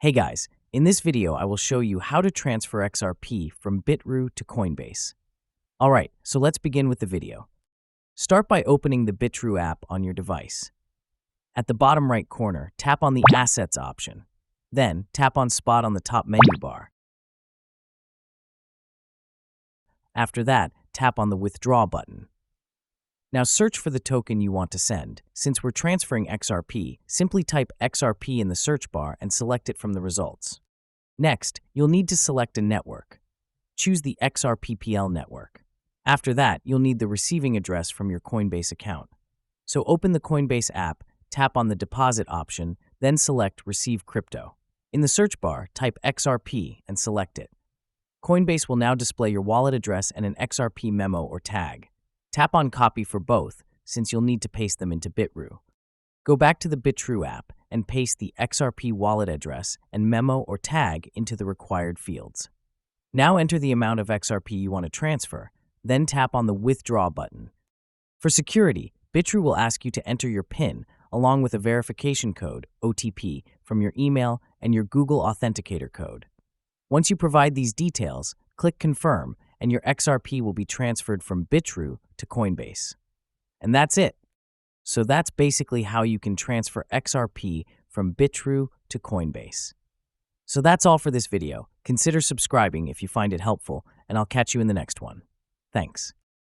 Hey guys, in this video I will show you how to transfer XRP from Bitrue to Coinbase. Alright, so let's begin with the video. Start by opening the Bitrue app on your device. At the bottom right corner, tap on the Assets option. Then, tap on Spot on the top menu bar. After that, tap on the Withdraw button. Now search for the token you want to send. Since we're transferring XRP, simply type XRP in the search bar and select it from the results. Next, you'll need to select a network. Choose the XRPPL network. After that, you'll need the receiving address from your Coinbase account. So open the Coinbase app, tap on the Deposit option, then select Receive Crypto. In the search bar, type XRP and select it. Coinbase will now display your wallet address and an XRP memo or tag. Tap on Copy for both, since you'll need to paste them into Bitrue. Go back to the Bitrue app and paste the XRP wallet address and memo or tag into the required fields. Now enter the amount of XRP you want to transfer, then tap on the Withdraw button. For security, Bitrue will ask you to enter your PIN along with a verification code, OTP, from your email and your Google Authenticator code. Once you provide these details, click Confirm, and your XRP will be transferred from Bitrue to Coinbase. And that's it. So that's basically how you can transfer XRP from Bitrue to Coinbase. So that's all for this video. Consider subscribing if you find it helpful, and I'll catch you in the next one. Thanks.